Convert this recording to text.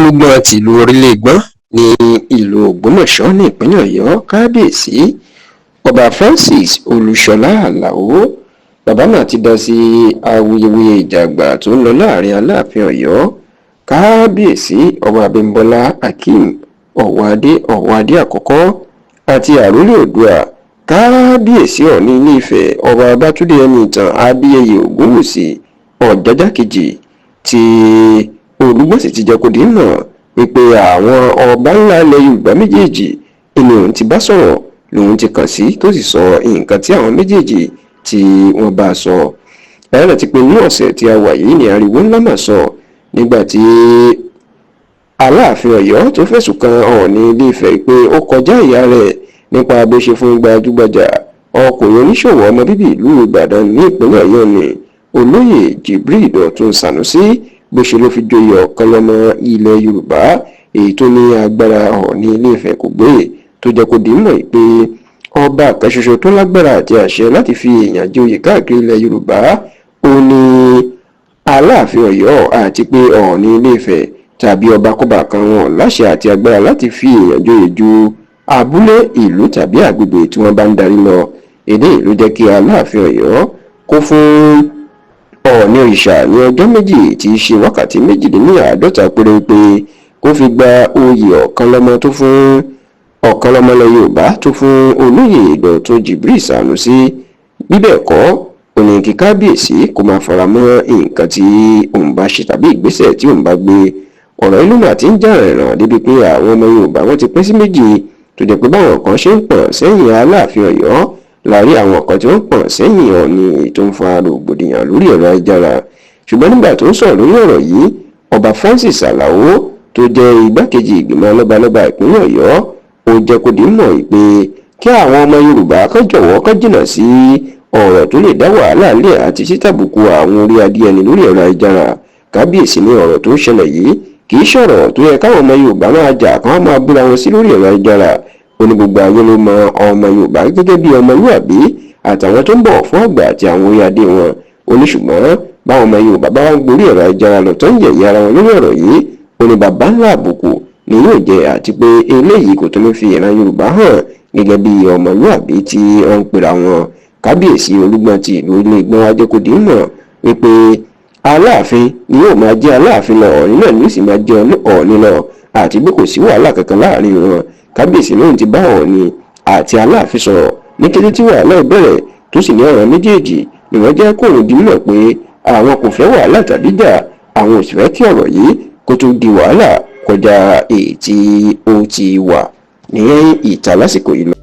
olùgbọ́n tìlú orílẹ̀-ègbọ́n ní ìlú ògbómọ̀ṣọ́ ní ìpínlẹ̀ ọ̀yọ́ kábíyèsí ọba francis olúṣọlá aláọ̀ bàbá náà ti dá sí awuyewuye ìjà àgbà tó ń lọ láàrin aláàfin ọ̀yọ́ kábíyèsí ọba abímbọ́lá akeem ọ̀wádé àkọ́kọ́ àti àrólé oòduà kábíyèsí ọ̀ọ̀ni ilé ifẹ̀ ọba bátúndé ẹnìtàn adéyẹyè ògúnwùsì ọ̀jájá kejì tí olùgbọ́n sì ti jẹ́ kó di mọ̀ wípé àwọn ọba ńlá ilẹ̀ yorùbá méjèèjì inú òun ti bá sọ̀rọ̀ lòun ti kàn sí tó sì sọ nǹkan tí àwọn méjèèjì tí wọ́n bá sọ. ẹ̀rọ ti pé ní ọ̀sẹ̀ tí a wà yìí ní ariwo ńlá mà sọ nígbà tí aláàfin ọ̀yọ́ tó fẹ̀sùn kan ọ̀ọ̀ni ilé ifẹ̀ pé ó kọjá ìyá rẹ̀ nípa bó ṣe fún gbajúgbajà ọkùnrin oníṣòwò ọmọ bíbí ìlú ìbàdàn ní ìpínlẹ̀ ọ̀yọ́ ni olóyè jibril dọ̀tun sànúsí bó ṣe ló fi joyè ọ̀kan lọ́mọ ilẹ̀ yorùbá èyí tó ní agbára ọ̀ọ̀ni ilé ifẹ̀ kò gbé tó jẹ́ kó di mọ̀ pé ọba kan ṣoṣo tó lágbára àti àṣẹ láti fi èèyàn joyè káàkiri ilẹ̀ yorùbá ó ní aláàfin ọ̀yọ́ àti pé ọ̀ọ̀ni ilé ifẹ̀ tàbí ọbakọ́ba kan wọn láṣẹ àti agbára láti fi èèyàn joyè ju abúlé ìlú tàbí àgbègbè tí wọ́n bá ń darí lọ. èdè ìlú jẹ́ kí aláàfin ọ̀yọ́ kó fún ọ̀ọ̀ni òrìṣà ní ọjọ́ méjì tí í ṣe wákàtí méjìdínláàádọ́ta péré pé kó fi gba oyè ọ̀kanlọ́mọ tó fún ọ̀kanlọ́mọlẹ̀ yorùbá tó fún olóyè dọ̀tun jibril sànúsí bíbẹ̀ kọ́ òní kí kábíyèsí kó máa fara mọ́ nǹkan tí òun bá ṣe tàbí ìgbésẹ̀ tí òun bá gbé. ọ̀rọ̀ ìlú mà ti ń jà rìnrìn débi pé àwọn ọmọ yorùbá wọ́n ti pín sí méjì tó jẹ́ pé báwọn kan ṣe ń pọ̀n sẹ́yìn aláàfin ọ̀yọ́ láàrin àwọn kan tí wọ́n pọ̀n sẹ́yìn ọ̀ọ̀ni tó ń fa rògbòdìyàn lórí ẹ̀rọ ayélujára. ṣùgbọ́n nígbà tó ń sọ̀rọ̀ lórí ọ̀rọ̀ yìí ọba francis aláọ̀ tó jẹ́ igbákejì ìgbìmọ̀ lọ́balọ́ba ìpínlẹ̀ ọ̀yọ́ ó jẹ́ kó di mọ̀ pé kí àwọn ọmọ yorùbá kán jọ̀wọ́ kán jìnnà sí ọ̀rọ̀ tó lè dá wàhálà lẹ̀ àti títàbùkù àwọn orí adé ẹni lórí ẹ̀rọ ayélujára. kábíyèsí ní ọ̀rọ̀ tó ń ṣẹlẹ̀ yìí kì í ṣọ̀rọ̀ tó yẹ káwọn ọmọ yorùbá máa jà kán máa búra wọn sí lórí ẹ̀rọ ayélujára. ó ní gbogbo ayé ló mọ ọmọ yorùbá gẹ́gẹ́ bí ọmọlúwàbí àtàwọn tó ń bọ̀ fún àgbà àti àwọn orí adé wọn. ó ní ṣùgbọ́n báwọn ọmọ yorùbá bá ń gborí ẹ̀rọ ayélujára lọ tó ń yẹ̀yẹ́ ara wọn lórí ọ̀rọ̀ yìí ó ní bàbá ńlá àbùkù ni yóò jẹ àti pé eléyìí kò tó ní fi ìran yorùbá hàn gẹ́gẹ́ bí ọmọlúwàbí tí wọ́n ń pera wọn. kábíyèsí olúgbọ́n ti ìlú ilé ìgbọ́n wa jẹ́ kó di mọ̀ wípé aláàfin ni yóò máa jẹ́ aláàfin lọ ọ̀ọ̀ni náà ni yóò sì máa jẹ́ ọ̀ọ̀ni lọ àti pé kò sí wàhálà kankan láàrin wọn. kábíyèsí lóhùn ti bá ọ̀ọ̀ni àti aláàfin sọ̀rọ̀ ní kété tí wàhálà bẹ̀rẹ̀ tó sì ní ọ̀rọ̀ méjèèjì ni wọ́n jẹ́ kóòrùn di mọ̀ pé àwọn kò fẹ́ wàhálà tàbí jà àwọn ò sì fẹ́ kí ọ̀rọ̀ yìí kó tó di wàhálà kọjá èyí tí ó ti wà ní ìta lásìkò yìí lọ.